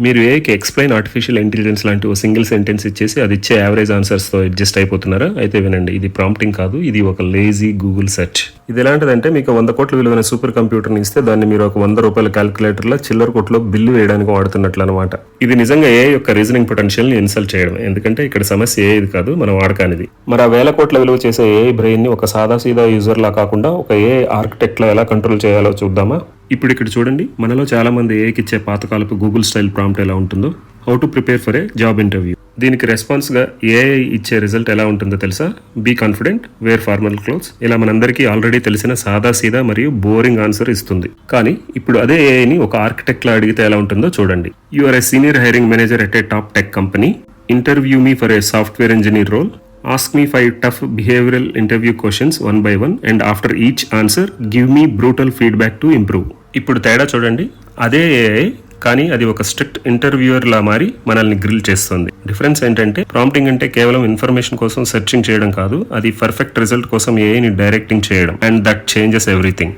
మీరు ఏకి explain artificial intelligence లాంటి ఓ సింగిల్ సెంటెన్స్ ఇచ్చేసి అది ఇచ్చే యావరేజ్ ఆన్సర్స్తో అడ్జస్ట్ అయిపోతున్నారా? అయితే వినండి, ఇది ప్రాంప్టింగ్ కాదు, ఇది ఒక లేజీ గూగుల్ సెర్చ్. ఇది ఎలాంటిదంటే మీకు 100 కోట్ల విలువైన సూపర్ కంప్యూటర్ని ఇస్తే దాన్ని మీరు ఒక 100 రూపాయల క్యాలిక్యులేటర్లో చిల్లర కొట్లో బిల్లు వేయడానికి వాడుతున్నట్లు అనమాట. ఇది నిజంగా ఏ యొక్క రీజనింగ్ పొటెన్షియల్ని ఇన్సల్ట్ చేయడం. ఎందుకంటే ఇక్కడ సమస్య ఏది కాదు, మన వాడకానిది. మరి ఆ 1000 కోట్ల విలువ చేసే ఏ బ్రెయిన్ ని ఒక సాదాసీదా యూజర్ లా కాకుండా ఒక ఏ ఆర్కిటెక్ట్ లా ఎలా కంట్రోల్ చేయాలో చూద్దామా? ఇప్పుడు ఇక్కడ చూడండి, మనలో చాలా మంది ఏకి ఇచ్చే పాతకాలపు గూగుల్ స్టైల్ ప్రాంప్ట్ ఎలా ఉంటుందో. How to prepare for a job interview. దీనికి రెస్పాన్స్ గా ఏఐ ఇచ్చే రిజల్ట్ ఎలా ఉంటుందో తెలుసా? Be confident, wear formal clothes. ఇలా మనందరికీ ఆల్రెడీ తెలిసిన సాదా సీదా మరియు బోరింగ్ ఆన్సర్ ఇస్తుంది. కానీ ఇప్పుడు అదే ఏఐని ఒక ఆర్కిటెక్ట్ లా అడిగితే ఎలా ఉంటుందో చూడండి. You are a senior hiring manager at a top tech company. Interview me for a software engineer role. Ask me 5 tough behavioral interview questions one by one and after each answer give me brutal feedback to improve. ఇప్పుడు తేడా చూడండి, అదే AI కానీ అది ఒక strict interviewer లా మారి మనల్ని grill చేస్తుంది. డిఫరెన్స్ ఏంటంటే ప్రాంప్టింగ్ అంటే కేవలం ఇన్ఫర్మేషన్ కోసం సెర్చింగ్ చేయడం కాదు, అది పర్ఫెక్ట్ రిజల్ట్ కోసం ఏఐని డైరెక్టింగ్ చేయడం. And that changes everything.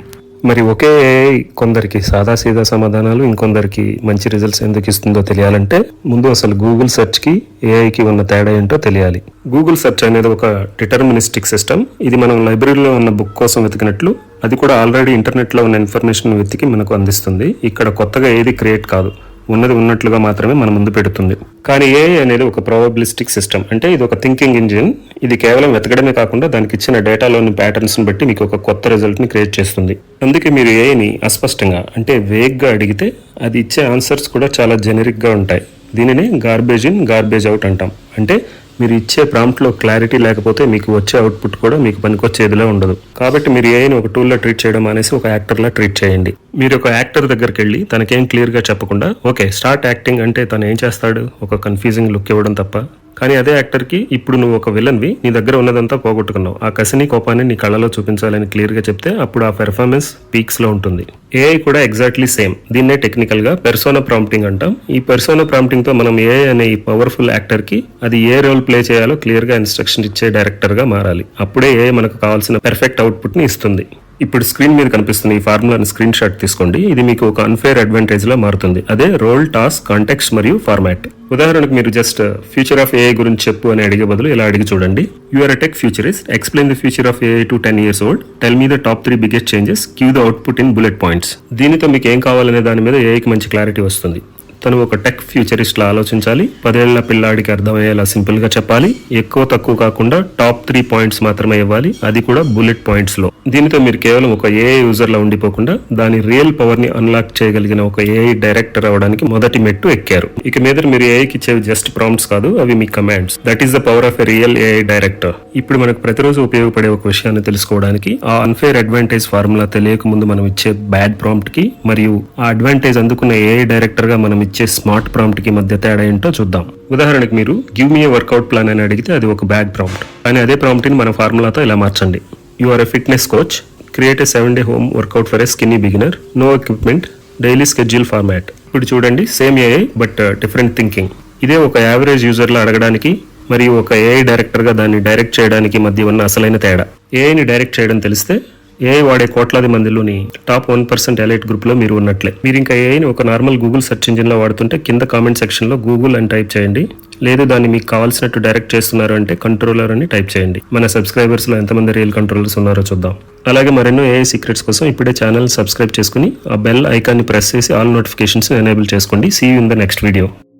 మరి ఒకే ఏఐ కొందరికి సాదాసీదా సమాధానాలు, ఇంకొందరికి మంచి రిజల్ట్స్ ఎందుకు ఇస్తుందో తెలియాలంటే ముందు అసలు గూగుల్ సెర్చ్ కి ఏఐకి ఉన్న తేడా ఏంటో తెలియాలి. గూగుల్ సెర్చ్ అనేది ఒక డిటర్మినిస్టిక్ సిస్టమ్. ఇది మనం లైబ్రరీలో ఉన్న బుక్ కోసం వెతికినట్లు అది కూడా ఆల్రెడీ ఇంటర్నెట్ లో ఉన్న ఇన్ఫర్మేషన్ వెతికి మనకు అందిస్తుంది. ఇక్కడ కొత్తగా ఏది క్రియేట్ కాదు, ఉన్నది ఉన్నట్లుగా మాత్రమే మన ముందు పెడుతుంది. కానీ ఏఐ అనేది ఒక ప్రాబబిలిస్టిక్ సిస్టమ్, అంటే ఇది ఒక థింకింగ్ ఇంజిన్. ఇది కేవలం వెతకడమే కాకుండా దానికి ఇచ్చిన డేటాలోని ప్యాటర్న్స్ బట్టి మీకు ఒక కొత్త రిజల్ట్ ని క్రియేట్ చేస్తుంది. అందుకే మీరు ఏఐని అస్పష్టంగా అంటే వేగ్ గా అడిగితే అది ఇచ్చే ఆన్సర్స్ కూడా చాలా జెనరిక్ గా ఉంటాయి. దీనినే గార్బేజ్ ఇన్ గార్బేజ్ అవుట్ అంటాం. అంటే మీరు ఇచ్చే ప్రాంప్ట్లో క్లారిటీ లేకపోతే మీకు వచ్చే అవుట్పుట్ కూడా మీకు పనికొచ్చేదిలా ఉండదు. కాబట్టి మీరు ఏఐని ఒక టూల్లో ట్రీట్ చేయడం అనేసి ఒక యాక్టర్లా ట్రీట్ చేయండి. మీరు ఒక యాక్టర్ దగ్గరికి వెళ్ళి తనకేం క్లియర్గా చెప్పకుండా ఓకే స్టార్ట్ యాక్టింగ్ అంటే తను ఏం చేస్తాడు? ఒక కన్ఫ్యూజింగ్ లుక్ ఇవ్వడం తప్ప. కానీ అదే యాక్టర్కి ఇప్పుడు నువ్వు ఒక విలన్వి, నీ దగ్గర ఉన్నదంతా పోగొట్టుకున్నావు, ఆ కసిని కోపాన్ని నీ కళ్ళలో చూపించాలని క్లియర్గా చెప్తే అప్పుడు ఆ పెర్ఫార్మెన్స్ పీక్స్లో ఉంటుంది. ఏఐ కూడా ఎగ్జాక్ట్లీ సేమ్. దీన్నే టెక్నికల్గా పెర్సోనా ప్రాంప్టింగ్ అంటాం. ఈ పెర్సోనా ప్రాంప్టింగ్తో మనం ఏఐ అనే ఈ పవర్ఫుల్ యాక్టర్కి అది ఏ రోల్ ప్లే చేయాలో క్లియర్గా ఇన్స్ట్రక్షన్ ఇచ్చే డైరెక్టర్గా మారాలి. అప్పుడే ఏఐ మనకు కావాల్సిన పెర్ఫెక్ట్ అవుట్పుట్ని ఇస్తుంది. ఇప్పుడు స్క్రీన్ మీద కనిపిస్తున్న ఈ ఫార్ములాని స్క్రీన్ షాట్ తీసుకోండి. ఇది మీకు ఒక అన్ఫేర్ అడ్వాంటేజ్ లా మారుతుంది. అదే రోల్, టాస్క్, కాంటెక్స్ట్ మరియు ఫార్మాట్. ఉదాహరణకు మీరు జస్ట్ ఫ్యూచర్ ఆఫ్ ఏఐ గురించి చెప్పు అని అడిగే బదులు ఇలా అడిగి చూడండి. You are a tech futurist, explain the future of AI to 10 years old, tell me the top 3 biggest changes, give the output in bullet points. దీనితో మీకు ఏం కావాలనే దాని మీద ఏఐకి మంచి క్లారిటీ వస్తుంది. తను ఒక టెక్ ఫ్యూచరిస్ట్ లా ఆలోచించాలి, 10 ఏళ్ల పిల్లాడికి అర్థమయ్యేలా సింపుల్ గా చెప్పాలి, ఎక్కువ తక్కువ కాకుండా టాప్ 3 పాయింట్స్ మాత్రమే ఇవ్వాలి, అది కూడా బుల్లెట్ పాయింట్స్ లో. దీనితో మీరు కేవలం ఒక ఏఐ యూజర్ లా ఉండిపోకుండా దాని రియల్ పవర్ ని అన్లాక్ చేయగలిగిన ఒక ఏఐ డైరెక్టర్ అవడానికి మొదటి మెట్టు ఎక్కారు. ఇక మీద మీరు ఏఐకి ఇచ్చేవి జస్ట్ ప్రాంప్ట్స్ కాదు, అవి మీ commands. That is the power of a real AI director. ఇప్పుడు మనకు ప్రతిరోజు ఉపయోగపడే ఒక విషయాన్ని తెలుసుకోవడానికి ఆ అన్ఫేర్ అడ్వాంటేజ్ ఫార్ములా తెలియక ముందు మనం ఇచ్చే బ్యాడ్ ప్రాంప్ట్ కి మరియు ఆ అడ్వాంటేజ్ అందుకున్న ఏఐ డైరెక్టర్ గా మనం ఇచ్చే స్మార్ట్ ప్రాంప్ట్ కి మధ్య తేడా ఏంటో చూద్దాం. ఉదాహరణకు మీరు give me A workout plan అని అడిగితే అది ఒక బ్యాడ్ ప్రాంప్ట్. కానీ అదే ప్రాంప్ట్ ని మన ఫార్ములాతో ఇలా మార్చండి. You are a fitness coach, create a 7-day home workout for a skinny beginner, no equipment, daily schedule format. ఇప్పుడు చూడండి, same AI but different thinking. ఇదే ఒక యావరేజ్ యూజర్ లా అడగడానికి మరియు ఒక ఏఐ డైరెక్టర్ గా దాన్ని డైరెక్ట్ చేయడానికి మధ్య ఉన్న అసలైన తేడా. ఏఐని డైరెక్ట్ చేయడం తెలిస్తే ఏఐ వాడే కోట్లాది మందిలోని టాప్ 1% ఎలైట్ గ్రూప్ లో మీరు ఉన్నట్లే. మీరు ఇంకా ఏఐని ఒక నార్మల్ గూగుల్ సెర్చ్ ఇంజిన్ లో వాడుతుంటే కింద కామెంట్ సెక్షన్ లో గూగుల్ అని టైప్ చేయండి. లేదు దాన్ని మీకు కావాల్సినట్టు డైరెక్ట్ చేస్తున్నారు అంటే కంట్రోలర్ అని టైప్ చేయండి. మన సబ్స్క్రైబర్స్ లో ఎంతమంది రియల్ కంట్రోలర్స్ ఉన్నారో చూద్దాం. అలాగే మరెన్నో ఏఐ సీక్రెట్స్ కోసం ఇప్పుడే ఛానల్ సబ్స్క్రైబ్ చేసుకుని ఆ బెల్ ఐకాన్ని ప్రెస్ చేసి ఆల్ నోటిఫికేషన్స్ ఎనేబుల్ చేసుకోండి. See you in the next video.